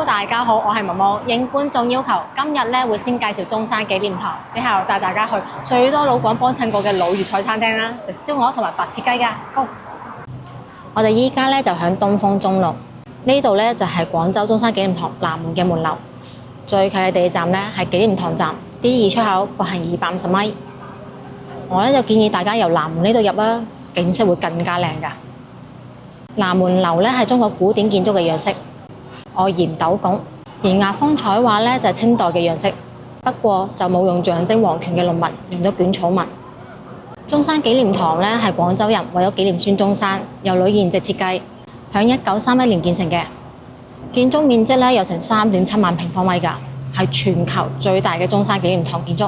Hello，大家好，我係毛毛。應觀眾要求，今日咧會先介紹中山紀念堂，之後帶大家去最多老廣幫襯過嘅老粵菜餐廳啦，食燒鵝同埋白切雞㗎。Go！我哋依家咧就響東風中路，呢度咧就係廣州中山紀念堂南門嘅門樓，最近嘅地鐵站咧係紀念堂站，D2出口步行250米。我咧就建議大家由南門呢度入啦，景色會更加靚㗎。南門樓咧係中國古典建築嘅樣式。外檐斗拱，而壓風彩畫咧就係清代嘅樣式，不過就冇用象徵皇權嘅龍紋，用咗捲草紋。中山紀念堂咧係廣州人為咗紀念孫中山，由呂彥直設計，響1931年建成嘅。建築面積咧有成3.7萬平方米㗎，係全球最大嘅中山紀念堂建築。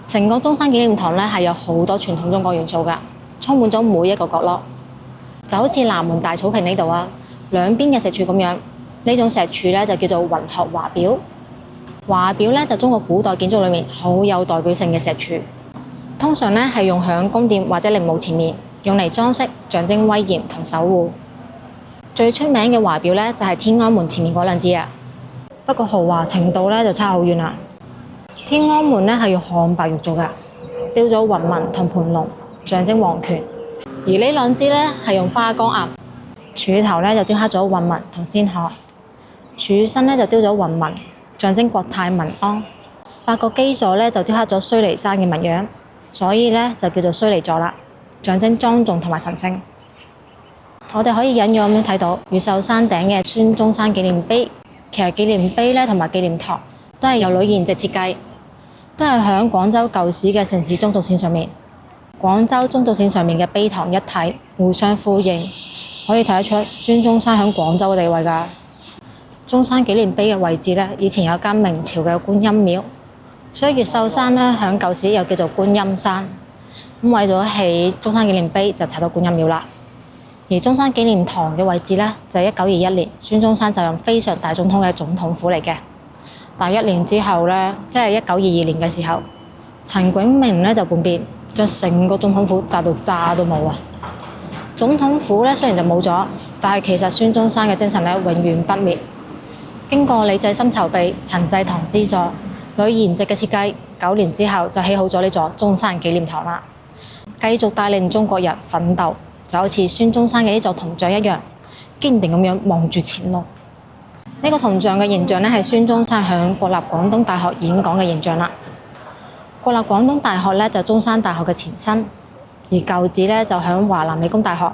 成個中山紀念堂咧係有好多傳統中國元素㗎，充滿咗每一個角落，就好似南門大草坪呢度啊，兩邊嘅石柱咁樣。呢種石柱咧就叫做雲鶴華表。華表咧就中國古代建築裏面好有代表性嘅石柱，通常咧係用響宮殿或者陵墓前面，用嚟裝飾，象徵威嚴同守護。最出名嘅華表咧就係天安門前面嗰兩支啊，不過豪華程度咧就差好遠啦。天安門咧係用漢白玉做㗎，雕咗雲紋同盤龍，象徵皇權。而呢兩支咧係用花崗岩，柱頭咧就雕刻咗雲紋同仙鶴。柱身咧就雕咗雲紋，象徵國泰民安。八個基座咧就雕刻咗須彌山嘅紋樣，所以咧就叫做須彌座啦，象徵莊重同埋神聖。我哋可以隱約咁樣睇到越秀山頂嘅孫中山紀念碑。其實紀念碑咧同埋紀念堂都係由呂彥直設計，都係響廣州舊市嘅城市中軸線上面。廣州中軸線上面嘅碑堂一體，互相呼應，可以睇得出孫中山響廣州嘅地位㗎。中山紀念碑嘅位置咧，以前有間明朝嘅觀音廟，所以越秀山咧響舊時又叫做觀音山。咁為咗起中山紀念碑，就拆到觀音廟啦。而中山紀念堂嘅位置咧，就係1921年孫中山就任非常大總統嘅總統府嚟嘅。但係1年之後咧，即係1922年嘅時候，陳炯明咧就叛變，將成個總統府炸到渣都冇啊！總統府咧雖然就冇咗，但係其實孫中山嘅精神咧永遠不滅。經過李濟深籌備、陳濟棠資助、呂彥直嘅設計，9年之後就起好咗呢座中山紀念堂啦。繼續帶領中國人奮鬥，就好似孫中山嘅呢座銅像一樣，堅定咁樣望住前路。呢個銅像嘅形象咧係孫中山響國立廣東大學演講嘅形象啦。國立廣東大學咧就中山大學嘅前身，而舊址咧就響華南理工大學。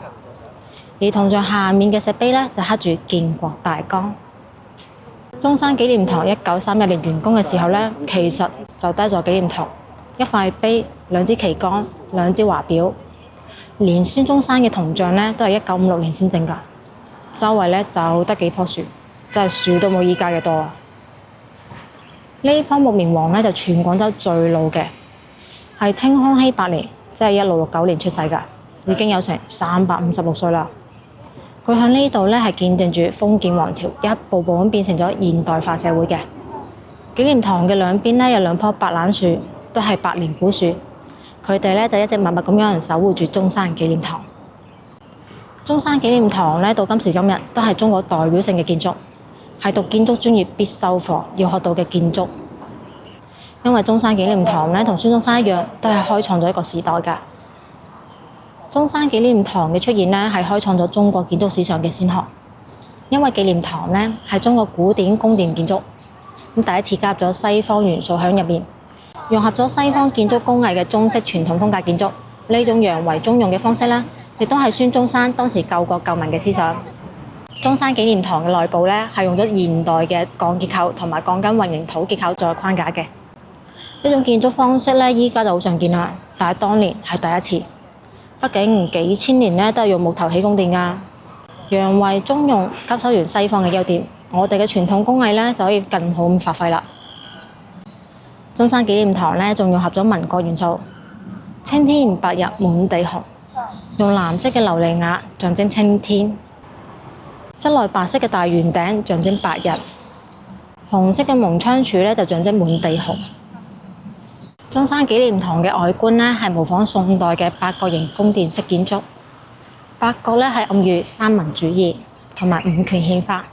而銅像下面嘅石碑咧就刻住建國大綱。中山紀念堂1931年完工嘅時候咧，其實就得一座紀念堂、一塊碑、兩支旗杆、兩支華表，連孫中山嘅銅像咧都係1956年先整㗎。周圍咧就得幾棵樹，真係樹都冇依家嘅多啊！呢棵木棉黃咧就全廣州最老嘅，係清康熙8年，即係1669年出世㗎，已經有成356歲啦。佢喺呢度咧係見證住封建王朝一步步咁變成咗現代化社會嘅。紀念堂嘅兩邊咧有兩棵白蘭樹，都係百年古樹，佢哋咧就一直默默咁樣守護住中山紀念堂。中山紀念堂咧到今時今日都係中國代表性嘅建築，係讀建築專業必修課要學到嘅建築。因為中山紀念堂咧同孫中山一樣，都係開創咗一個時代㗎。中山紀念堂嘅出現咧，係開創咗中國建築史上嘅先河。因為紀念堂咧係中國古典宮殿建築，咁第一次加入咗西方元素喺入面，融合咗西方建築工藝嘅中式傳統風格建築。呢種洋為中用嘅方式咧，亦都係孫中山當時救國救民嘅思想。中山紀念堂嘅內部咧係用咗現代嘅鋼結構同埋鋼筋混凝土結構作為框架嘅。呢種建築方式咧，依家就好常見啦，但係當年係第一次。畢竟幾千年咧都係用木頭起宮殿㗎，洋為中用，吸收完西方嘅優點，我哋嘅傳統工藝咧就可以更好咁發揮啦。中山紀念堂咧仲融合咗民國元素，青天白日滿地紅，用藍色嘅琉璃瓦象徵青天，室內白色嘅大圓頂象徵白日，紅色嘅蒙窗柱咧就象徵滿地紅。中山紀念堂嘅外觀咧係模仿宋代嘅八角形宮殿式建築，八角咧係暗喻三民主義同埋五權憲法。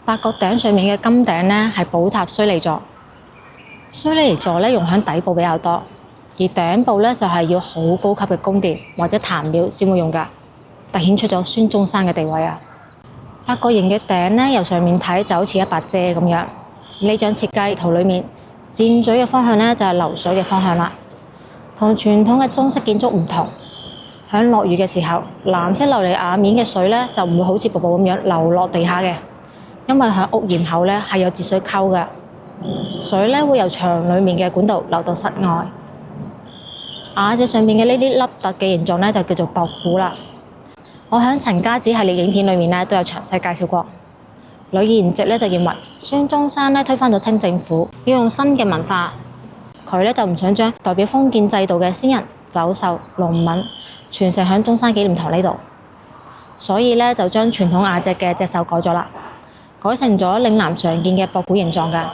發覺頂上面嘅金頂咧係寶塔須彌座，須彌座咧用喺底部比較多，而頂部咧就係要好高級嘅宮殿或者壇廟先會用㗎，凸顯出咗孫中山嘅地位啊！八角形嘅頂咧由上面睇就好似一把遮咁樣，呢張設計圖裏面箭嘴嘅方向咧就係流水嘅方向啦，同傳統嘅中式建築唔同。喺落雨嘅時候，藍色琉璃瓦面嘅水咧就唔會好似瀑布咁樣流落地下嘅。因為喺屋檐口咧係有截水溝嘅，水咧會由牆裡面嘅管道流到室外。瓦脊上面嘅呢啲凹凸嘅形狀咧就叫做博古啦。我喺陳家祠系列影片裡面咧都有詳細介紹過。呂賢籍咧就認為孫中山咧推翻咗清政府，要用新嘅文化。佢咧就唔想將代表封建制度嘅先人、走獸、農民傳承喺中山紀念堂呢度，所以咧就將傳統瓦脊嘅隻手改咗啦。改成咗嶺南常見嘅博古形狀㗎，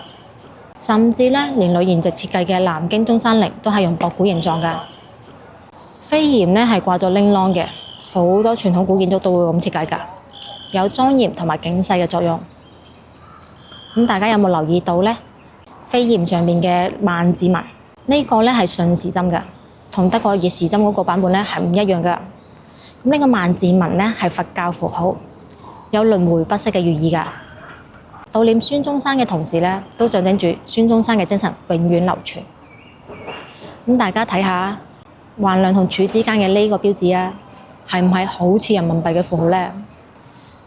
甚至咧連呂賢籍設計嘅南京中山陵都係用博古形狀㗎。飛檐咧係掛咗鈴啷嘅，好多傳統古建築都會咁設計㗎，有莊嚴同埋警世嘅作用。咁大家有冇留意到咧？飛檐上面嘅萬字紋呢個咧係順時針㗎，同德國逆時針嗰個版本咧係唔一樣㗎。咁呢個萬字紋咧係佛教符號，有輪迴不息嘅寓意㗎。悼念孫中山嘅同時咧，都象徵住孫中山嘅精神永遠流傳。咁大家睇下橫梁同柱之間嘅呢個標誌啊，係唔係好似人民幣嘅符號咧？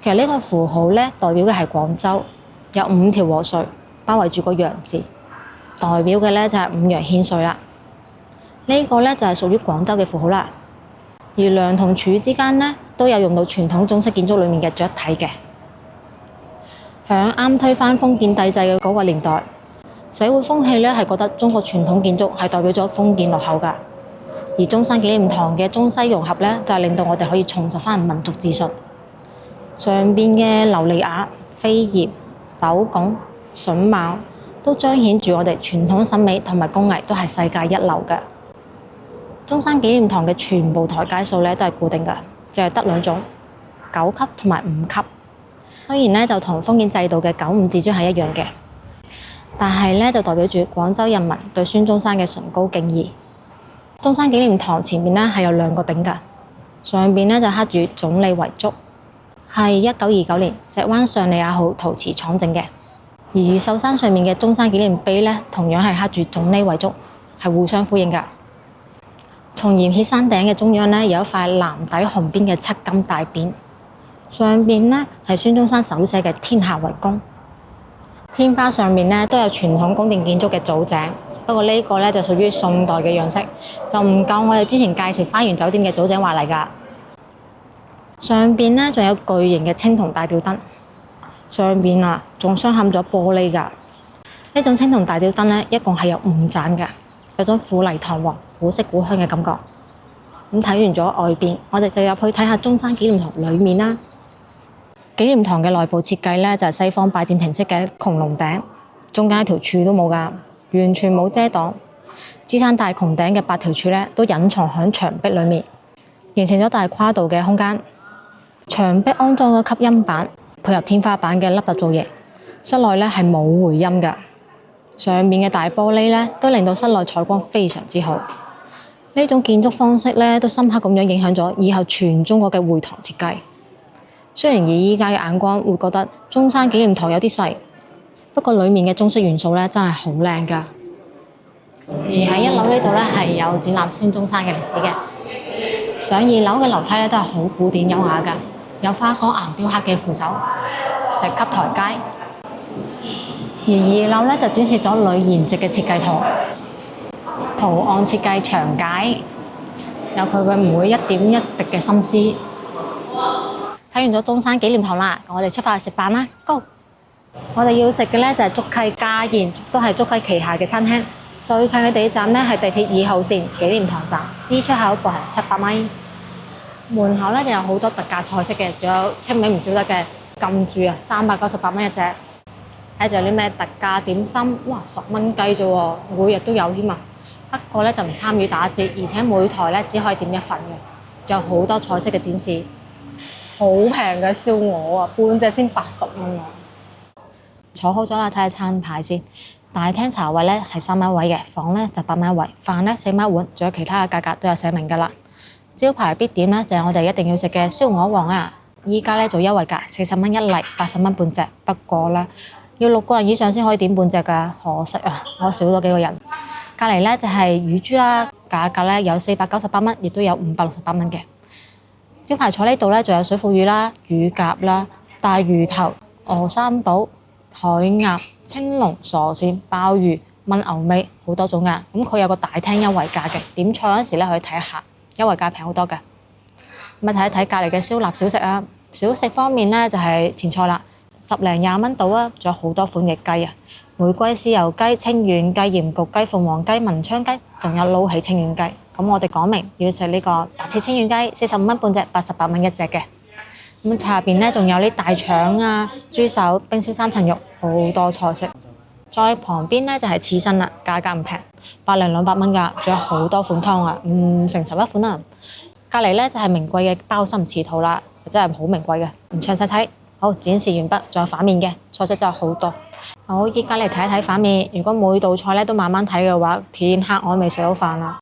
其實呢個符號咧代表嘅係廣州，有5條禾穗包圍住個羊字，代表嘅咧就係五羊獻穗啦。呢個咧就係屬於廣州嘅符號啦。而梁同柱之間咧都有用到傳統中式建築裡面嘅雀體嘅。響啱推翻封建帝制嘅嗰個年代，社會風氣咧係覺得中國傳統建築係代表咗封建落後㗎，而中山紀念堂嘅中西融合咧就係令到我哋可以重拾翻民族自信。上邊嘅琉璃瓦、飛檐、斗拱、榫卯都彰顯住我哋傳統審美同埋工藝都係世界一流嘅。中山紀念堂嘅全部台階數咧都係固定㗎，就係得2種，9級同埋5級。雖然咧就同封建制度嘅95至尊係一樣嘅，但係咧就代表住廣州人民對孫中山嘅崇高敬意。中山紀念堂前面咧係有2個頂㗎，上邊咧就刻住總理遺囑，係1929年石灣上利亞號陶瓷廠整嘅。而越秀山上面嘅中山紀念碑咧，同樣係刻住總理遺囑，係互相呼應㗎。從鹽鐵山頂嘅中央咧有一塊藍底紅邊嘅漆金大匾。上邊咧係孫中山手寫嘅天下為公，天花上面咧都有傳統宮殿建築嘅藻井，不過呢個咧就屬於宋代嘅樣式，就唔夠我哋之前介紹花園酒店嘅藻井華麗㗎。上邊咧仲有巨型嘅青銅大吊燈，上邊啊仲鑲嵌咗玻璃㗎。呢種青銅大吊燈咧一共係有5盞㗎，有種富麗堂皇、古色古香嘅感覺。咁睇完咗外邊，我哋就入去睇下中山紀念堂裡面啦。紀念堂嘅內部設計咧就係西方拜占庭式嘅穹隆頂，中間一條柱都冇㗎，完全冇遮擋。支撐大穹頂嘅8條柱咧都隱藏喺牆壁裡面，形成咗大跨度嘅空間。牆壁安裝咗吸音板，配合天花板嘅凹凸造型，室內咧係冇回音㗎。上面嘅大玻璃咧都令到室內採光非常之好。呢種建築方式咧都深刻咁樣影響咗以後全中國嘅會堂設計。雖然以依家嘅眼光會覺得中山紀念堂有啲細，不過裡面嘅中式元素咧真係好靚㗎。而喺1樓呢度咧係有展覽孫中山嘅歷史嘅。上2樓嘅樓梯咧都係好古典優雅㗎，有花崗岩雕刻嘅扶手、石級台階。而2樓咧就展示咗呂賢籍嘅設計圖，圖案設計詳解，有佢嘅每一點一滴嘅心思。睇完咗中山紀念堂啦，我哋出發去食飯啦 ，Go！ 我哋要食嘅咧就係竹溪家宴，都係竹溪旗下嘅餐廳。最近嘅地鐵站咧係地鐵2號線紀念堂站 C 出口步行700米。門口咧就有好多特價菜式嘅，仲有清尾唔少得嘅禁住啊，398蚊一隻。睇仲有啲咩特價點心，哇10蚊雞啫喎，每日都有添啊！不過咧就唔參與打折，而且每台咧只可以點1份嘅，仲有好多菜式嘅展示。好平嘅燒鵝啊，半隻先80蚊啊！坐好咗啦，睇下餐牌先。大廳茶位咧係3蚊一位嘅，房咧就8蚊一位，飯咧4蚊一碗，仲有其他嘅價格都有寫明㗎啦。招牌必點咧就係我哋一定要食嘅燒鵝皇啊！依家咧做優惠價，40蚊一例，80蚊半隻。不過咧要6個人以上先可以點半隻㗎，可惜啊，我少咗幾個人。隔離咧就係乳豬啦，價格咧有498蚊，亦都有568蚊嘅。招牌坐呢度咧，仲有水庫魚啦、乳鴿啦、大魚頭、鵝三寶、海鴨、青龍、傻線、鮑魚、炆牛尾，好多種㗎。咁佢有個大廳優惠價嘅，點菜嗰陣時咧可以睇下，優惠價平好多㗎。咁啊睇一睇隔離嘅燒臘小食啊，小食方面咧就係前菜啦，10零20蚊到啊，仲有好多款嘅雞啊，玫瑰豉油雞、清遠雞、鹽焗雞、鳳凰雞、文昌雞，仲有撈起清遠雞。咁我哋講明要食呢個白切清遠雞，45蚊半隻，88蚊一隻嘅。咁下邊咧仲有啲大腸啊、豬手、冰燒3層肉，好多菜式。再旁邊咧就係刺身啦，價格唔平，100零200蚊㗎，仲有好多款湯啊，成11款啊。隔離咧就係名貴嘅鮑參翅肚啦，真係好名貴嘅，唔詳細睇。好，展示完畢，仲有反面嘅菜式真係好多。好，依家嚟睇一睇反面。如果每道菜咧都慢慢睇嘅話，天黑我未食到飯啦。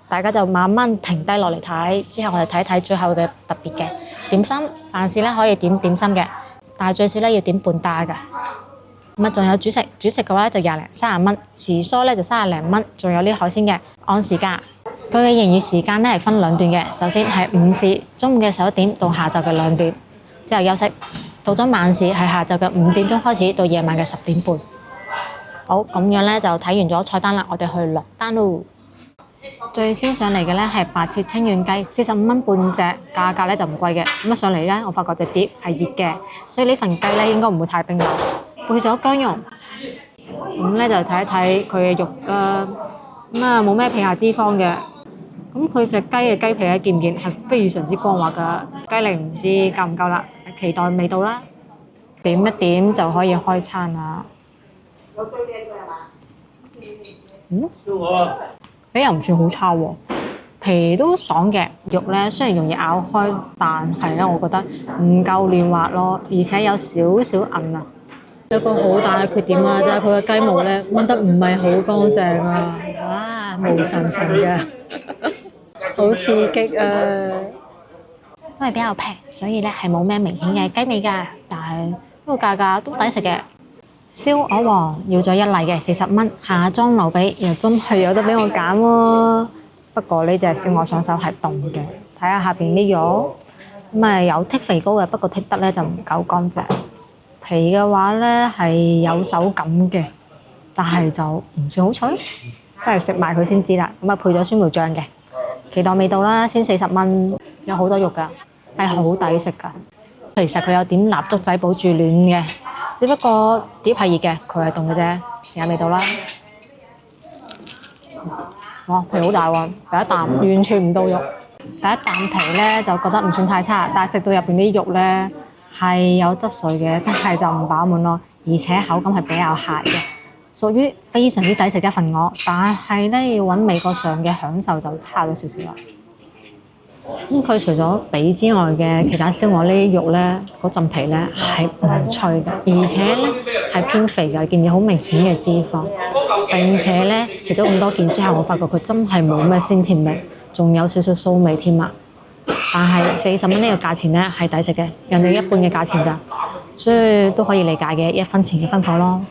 大家就慢慢停低落嚟睇，之後我哋睇睇最後嘅特別嘅點心。凡事咧可以點點心嘅，但係最少咧要點半打㗎。咁啊，仲有主食，主食嘅話咧就20零30蚊，時蔬咧就30零蚊，仲有啲海鮮嘅。按時價，佢嘅營業時間咧係分2段嘅，首先係午市，中午嘅11點到下晝嘅2點，之後休息。到咗晚市係下晝嘅5點鐘開始到夜晚嘅10點半。好，咁樣咧就睇完咗菜單啦，我哋去落單咯。最先上嚟嘅咧係白切清遠雞，45蚊半隻，價格咧就唔貴嘅。咁一上嚟咧，我發覺隻碟係熱嘅，所以呢份雞咧應該唔會太冰㗎。配咗薑蓉，咁咧就睇一睇佢嘅肉啦。咁啊冇咩皮下脂肪嘅。咁佢隻雞嘅雞皮咧，見唔見係非常之光滑㗎？雞齡唔知夠唔夠啦，期待味道啦。點一點就可以開餐啦。又唔算好差喎，皮都爽嘅，肉咧雖然容易咬開，但係咧我覺得唔夠嫩滑咯，而且有少少韌啊。有個好大嘅缺點啊，就係佢嘅雞毛咧炆得唔係好乾淨啊，哇毛神神嘅，好刺激啊！因為比較平，所以咧係冇咩明顯嘅雞味㗎，但係呢個價格都抵食嘅。燒鵝皇要咗1例嘅40蚊，下裝留俾，又真係有得俾我揀喎。不過呢隻燒鵝上手係凍嘅，睇下下邊啲肉，咁啊有剔肥膏嘅，不過剔得咧就唔夠乾淨。皮嘅話咧係有手感嘅，但係就唔算好脆，真係食埋佢先知啦。咁啊配咗酸梅醬嘅，期待味道啦，先40蚊，有好多肉㗎，係好抵食㗎。其實佢有點蠟燭仔保住暖嘅。只不過碟係熱嘅，佢係凍嘅啫。試下味道啦。哇，皮好大喎！第一啖完全唔到肉，第一啖皮咧就覺得唔算太差，但係食到入邊啲肉咧係有汁水嘅，但係就唔飽滿咯，而且口感係比較鹹嘅，屬於非常之抵食一份鵝。但係咧要揾味覺上嘅享受就差咗少少啦。咁佢除咗髀之外嘅其他燒鵝呢啲肉咧，嗰陣皮咧係唔脆嘅，而且咧係偏肥嘅，見唔見好明顯嘅脂肪？並且咧食咗咁多件之後，我發覺佢真係冇咩鮮甜味，仲有少少臊味添啊！但係40蚊呢個價錢咧係抵食嘅，人哋一半嘅價錢咋，所以都可以理解嘅，1分錢一分貨咯。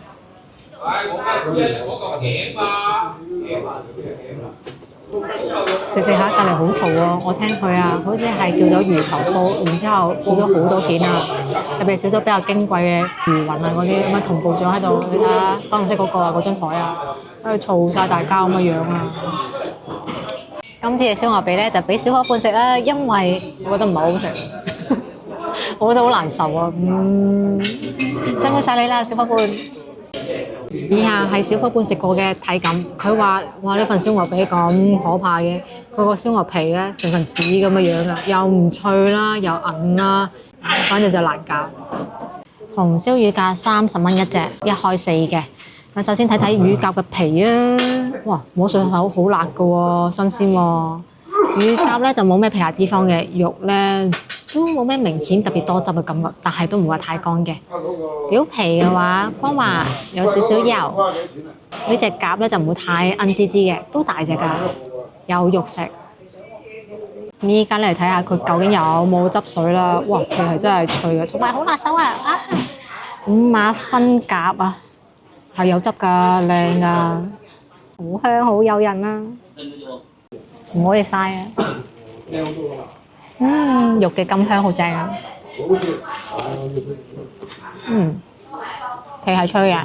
食下隔離好嘈喎，我聽佢啊，好似係叫咗魚頭煲，然之後少咗好多件啊，特別少咗比較矜貴嘅魚雲啊嗰啲，咁啊同部長喺度，你睇下粉紅色嗰個啊，嗰張台啊，喺度嘈晒大家咁嘅樣啊！今次嘅燒鵝髀咧就俾小伙伴食啦，因為我覺得唔係好食，我覺得好難受啊！辛苦晒你啦，小伙伴。以下係小伙伴食過嘅體感，佢話：哇！呢份燒鵝髀咁可怕嘅，佢個燒鵝皮咧成份紙咁嘅樣啊，又唔脆啦，又韌啦，反正就難搞。紅燒乳鴿30蚊一隻，一開4嘅。咁首先睇睇乳鴿嘅皮啊，哇！摸上手好辣㗎喎，新鮮喎。乳鴿咧就冇咩皮下脂肪嘅，肉咧都冇咩明顯特別多汁嘅感覺，但係都唔會話太乾嘅。表皮嘅話光滑，有少少油。呢隻鴿咧就唔會太韌滋滋嘅，都大隻㗎，有肉食。咁依家嚟睇下佢究竟有冇汁水啦。哇，皮係真係脆嘅，同埋好辣手啊！5馬分鴿啊，係有汁㗎，靚㗎，好香好誘人啊！唔可以嘥啊！肉嘅甘香好正啊！皮係脆嘅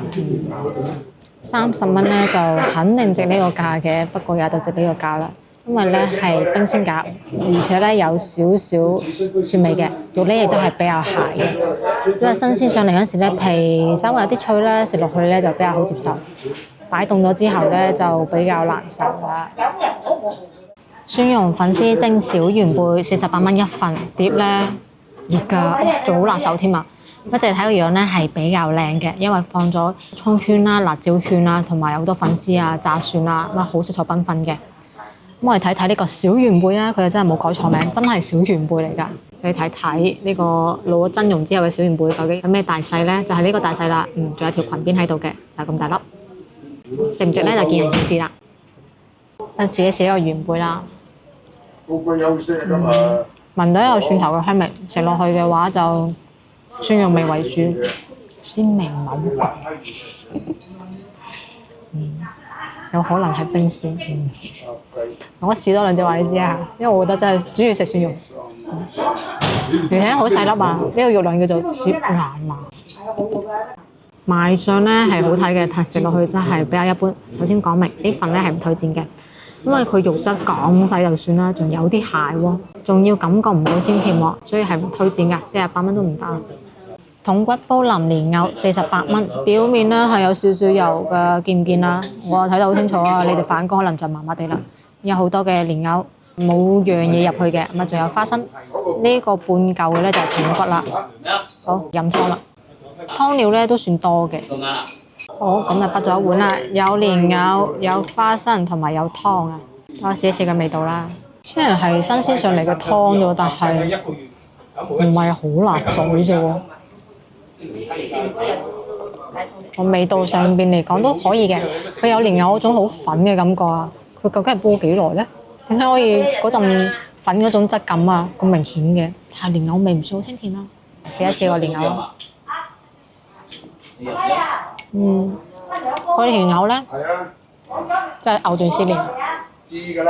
，30蚊咧就肯定值呢個價嘅，不過也就值呢個價啦。因為咧係冰鮮鴿，而且咧有少少蒜味嘅，肉咧亦都係比較鞋嘅。只係新鮮上嚟嗰時咧，皮稍微有啲脆啦，食落去咧就比較好接受。擺凍咗之後咧就比較難受啦。蒜蓉粉絲蒸小圓貝48蚊一份，碟咧熱㗎，仲好辣手添啊！咁淨係睇個樣咧係比較靚嘅，因為放咗葱圈啦、辣椒圈啦，同埋有好多粉絲啊、炸蒜啊，咁好色彩繽紛嘅。咁我哋睇睇呢個小圓貝啊，佢真係冇改錯名，真係小圓貝嚟㗎。你睇睇呢個攞咗真容之後嘅小圓貝究竟有咩大細咧？就係呢個大細啦。仲有條裙邊喺度嘅，就係咁大粒。值唔值咧？就見仁見智啦。試一試個圓貝啦。聞到有蒜頭嘅香味，食落去嘅話就蒜蓉味為主，鮮味唔係好覺。有可能係冰鮮。我試多兩隻話你知啊，因為我覺得真係主要食蒜蓉，而且好細粒啊！呢個肉量叫做攝牙麻。賣相咧係好睇嘅，但食落去真係比較一般。首先講明呢份咧係唔推薦嘅，因為佢肉質咁細就算啦，仲有啲蟹喎，仲要感覺唔到鮮甜喎，所以係唔推薦㗎，48蚊都唔得。筒骨煲淋蓮藕48蚊，表面咧係有少少油㗎，見唔見啊？我睇得好清楚啊，你哋反光可能就麻麻地啦。有好多嘅蓮藕，冇樣嘢入去嘅，咁啊仲有花生。呢個半嚿嘅咧就係筒骨啦。好，飲湯啦。湯料咧都算多嘅。好，咁就畢咗一碗啦，有蓮藕、有花生同埋有湯啊。我試一試個味道啦。雖然係新鮮上嚟嘅湯啫，但係唔係好辣嘴啫喎。個味道上邊嚟講都可以嘅，佢有蓮藕嗰種好粉嘅感覺啊！佢究竟係煲幾耐咧？點解可以嗰陣粉嗰種質感啊咁明顯嘅？但係蓮藕味唔算好清甜啦。試一試個蓮藕。佢蓮藕咧，即係藕斷絲連。佢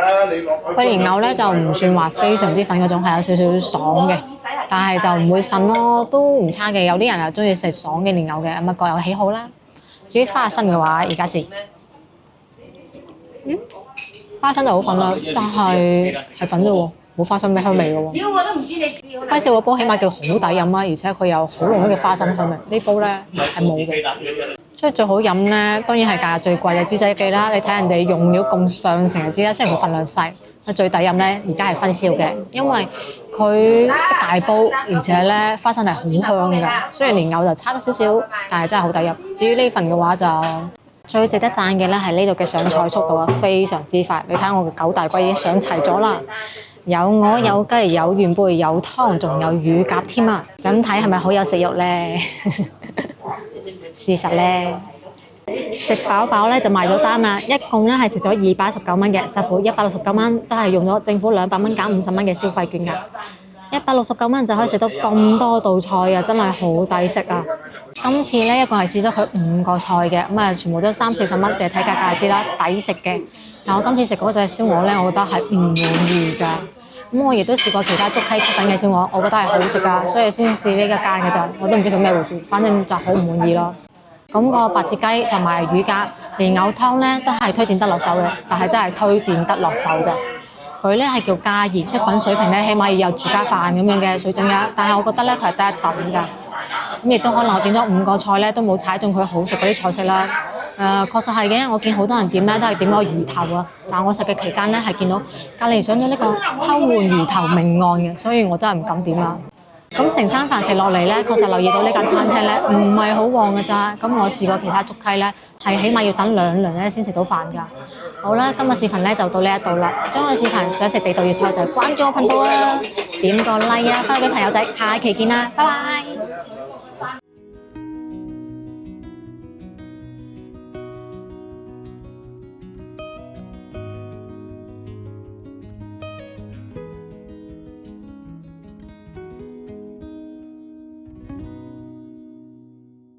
蓮藕咧就唔算話非常之粉嗰種，係有少少爽嘅，但係就唔會滲咯，都唔差嘅。有啲人又中意食爽嘅蓮藕嘅，咁啊各有喜好啦。至於花生嘅話，而家試，花生就好粉啦，但係粉啫喎，冇花生咩香味嘅喎。我都唔知你輝少個煲起碼叫好抵飲啊，而且佢有好濃郁嘅花生香味。呢煲咧係冇嘅。所以最好飲咧，當然係價最貴嘅豬仔記啦。你睇人哋用料咁上乘就知啦。雖然佢份量細，最抵飲咧而家係輝少嘅，因為佢一大煲，而且咧花生係好香㗎。雖然蓮藕就差得少少，但係真係好抵飲。至於呢份嘅話就最值得讚嘅咧係呢度嘅上菜速度啊，非常之快。你睇下我嘅9大龜已經上齊咗啦，有鵝有雞有元貝有湯，仲有乳鴿添啊！就咁睇係咪好有食慾咧？事實咧，食飽飽咧就埋咗單啦，一共咧係食咗219蚊嘅，實付169蚊，都係用咗政府200蚊減50蚊嘅消費券㗎。169蚊就可以食到咁多道菜啊，真係好抵食啊！今次咧一共係試咗佢5個菜嘅，咁啊全部都30-40蚊，淨係睇價格就知啦，抵食嘅。但我今次食嗰隻燒鵝咧，我覺得係唔滿意㗎。咁我亦都試過其他竹溪出品嘅燒鵝，我覺得係好食㗎，所以先試呢一間嘅咋，我都唔知佢咩回事，反正就好唔滿意咯。咁個白切雞同埋乳鴿蓮藕湯咧都係推薦得落手嘅，但係真係推薦得落手咋。佢咧係叫加熱，出品水平咧起碼要有住家飯咁樣嘅水準㗎，但係我覺得咧佢係得一等㗎。咁亦都可能我點咗5個菜咧都冇踩中佢好食嗰啲菜式啦。確實係嘅，我見好多人點咧都係點嗰個魚頭啊，但我食嘅期間咧係見到隔離上咗呢個偷換魚頭命案嘅，所以我真係唔敢點啦。咁成餐飯食落嚟咧，確實留意到呢間餐廳咧唔係好旺㗎咋。咁我試過其他竹溪咧，係起碼要等2輪咧先食到飯㗎。好啦，今日視頻咧就到呢一度啦。中意視頻想食地道粵菜就關注我頻道啊，點個 like 啊，分享俾朋友仔，下期見啦，拜拜。